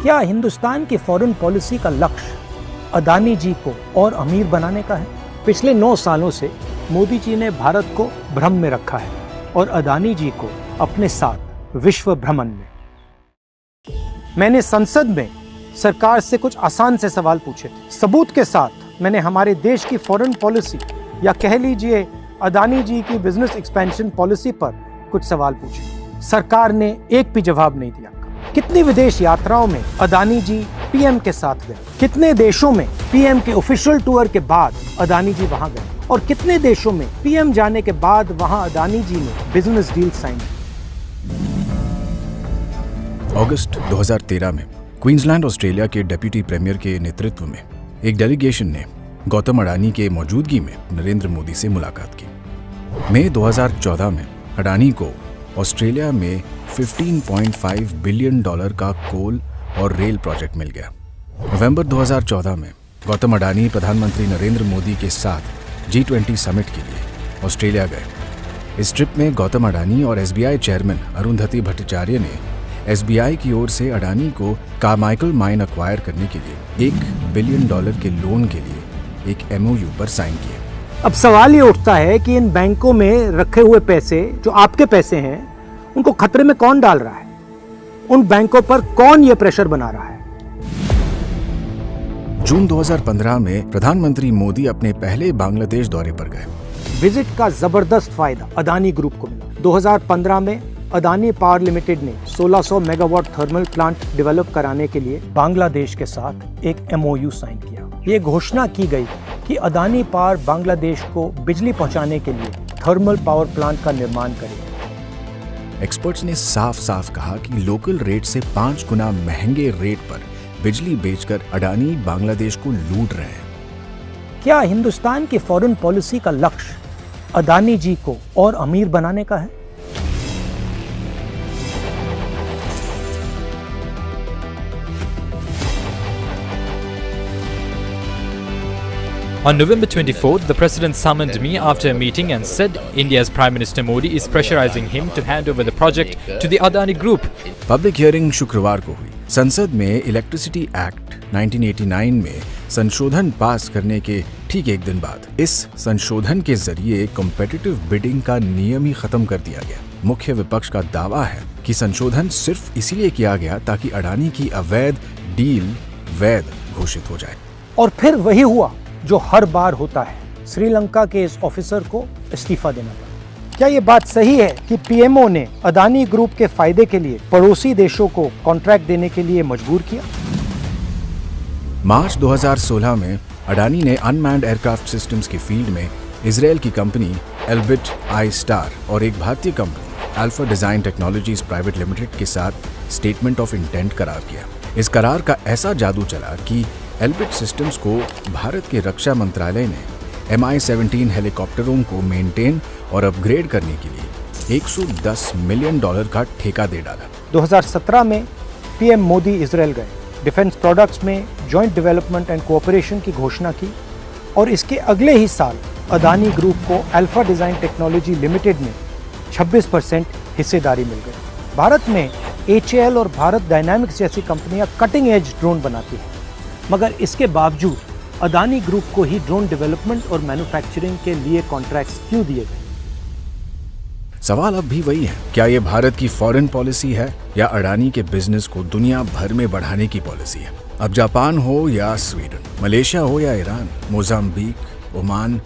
क्या हिंदुस्तान की foreign policy का लक्ष्य अदानी जी को और अमीर बनाने का है? पिछले 9 सालों से मोदी जी ने भारत को भ्रम में रखा है और अदानी जी को अपने साथ विश्व भ्रमण में। मैंने संसद में सरकार से कुछ आसान से सवाल पूछे थे। सबूत के साथ मैंने हमारे देश की फॉरेन पॉलिसी या कह लीजिए अदानी जी की बिजनेस एक्सपेंशन पॉलिसी पर कुछ सवाल पूछे। सरकार ने एक भी जवाब नहीं दिया। कितनी विदेश यात्राओं में अदानी जी पीएम के साथ गए? कितने देशों में पीएम के ऑफिशियल टूर के बाद अदानी जी वहां गए? और कितने देशों में पीएम जाने के बाद वहां अदानी जी ने बिजनेस डील साइन की? अगस्त 2013 में क्वींसलैंड ऑस्ट्रेलिया के डिप्टी प्रीमियर के नेतृत्व में एक डेलीगेशन ने गौतम अडानी के मौजूदगी में नरेंद्र मोदी से मुलाकात की। मई 2014 में अडानी को ऑस्ट्रेलिया में $15.5 बिलियन का कोल और रेल प्रोजेक्ट मिल गया। नवंबर 2014 में गौतम अडानी प्रधानमंत्री नरेंद्र मोदी के साथ G20 समिट के लिए ऑस्ट्रेलिया गए। इस ट्रिप में गौतम अडानी और SBI चेयरमैन अरुंधति भट्टाचार्य ने SBI की ओर से अडानी को कार्माइकल माइन एक्वायर करने के लिए $1 बिलियन के लोन के लिए एक MOU पर साइन किए। अब सवाल ये उठता है कि इन बैंकों में रखे हुए पैसे जो आपके पैसे हैं उनको खतरे में कौन डाल रहा है? उन बैंकों पर कौन ये प्रेशर बना रहा है? जून 2015 में प्रधानमंत्री मोदी अपने पहले बांग्लादेश दौरे पर गए। विजिट का जबरदस्त फायदा अदानी ग्रुप को मिला। 2015 में अदानी पावर लिमिटेड ने 1600 मेगावाट थर्मल प्लांट डेवलप कराने के लिए बांग्लादेश के साथ एक MOU साइन किया। ये घोषणा की गई कि अदानी पावर बांग्लादेश को बिजली पहुंचाने के लिए थर्मल पावर प्लांट का निर्माण करेगा। एक्सपर्ट्स ने साफ साफ कहा कि लोकल रेट से 5 गुना महंगे रेट पर बिजली बेचकर अडानी बांग्लादेश को लूट रहे हैं। क्या हिंदुस्तान की फॉरेन पॉलिसी का लक्ष्य अदानी जी को और अमीर बनाने का है? On November 24th, the President summoned me after a meeting and said India's Prime Minister Modi is pressurizing him to hand over the project to the Adani Group. Public hearing शुक्रवार को हुई। संसद में इलेक्ट्रिसिटी एक्ट 1989 में संशोधन पास करने के ठीक एक दिन बाद इस संशोधन के जरिए कॉम्पिटिटिव बिडिंग का नियम ही खत्म कर दिया गया। मुख्य विपक्ष का दावा है कि संशोधन सिर्फ इसीलिए किया गया ताकि अडानी की अवैध डील वैध घोषित हो जाए। और फिर वही हुआ जो हर बार होता है, श्रीलंका के इस ऑफिसर को इस्तीफा देना पड़ा। क्या ये बात सही है कि पीएमओ ने अदानी ग्रुप के फायदे के लिए पड़ोसी देशों को कॉन्ट्रैक्ट देने के लिए मजबूर किया? मार्च 2016 में अडानी ने अनमैन्ड एयरक्राफ्ट सिस्टम्स की फील्ड में इजरायल की कंपनी एल्बिट आई स्टार और एक भारतीय company alpha design technologies private limited के साथ स्टेटमेंट ऑफ इंटेंट करार किया। इस करार का ऐसा जादू चला कि एल्बिट सिस्टम्स को भारत के रक्षा मंत्रालय ने Mi-17 हेलीकॉप्टरों को मेंटेन और अपग्रेड करने के लिए $110 मिलियन का ठेका दे डाला। 2017 में पीएम मोदी इजरायल गए। डिफेंस प्रोडक्ट्स में जॉइंट डेवलपमेंट एंड कोऑपरेशन की घोषणा की और इसके अगले ही साल अदानी ग्रुप को अल्फा डिजाइन टेक्नोलॉजी लिमिटेड में 26% हिस्सेदारी मिल गई। भारत में HAL और भारत डायनामिक्स जैसी कंपनियां कटिंग एज ड्रोन बनाती हैं, मगर इसके बावजूद अदानी ग्रुप को ही ड्रोन डेवलपमेंट और मैन्युफैक्चरिंग के लिए कॉन्ट्रैक्ट्स क्यों दिए गए? सवाल अब भी वही है, क्या ये भारत की फॉरेन पॉलिसी है या अडानी के बिजनेस को दुनिया भर में बढ़ाने की पॉलिसी है? अब जापान हो या स्वीडन, मलेशिया हो या Iran, Mozambique, Oman,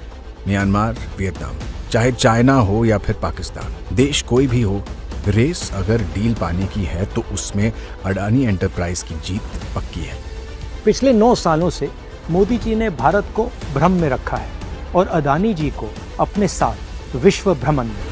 Myanmar, Vietnam, चाहे चाइना हो या फिर पाकिस्तान, देश कोई भी हो, रेस अगर डील पाने की है तो उसमें अडानी एंटरप्राइज की जीत पक्की है। पिछले 9 सालों से मोदी जी ने भारत को भ्रम में रखा है और अदानी जी को अपने साथ विश्व भ्रमण में।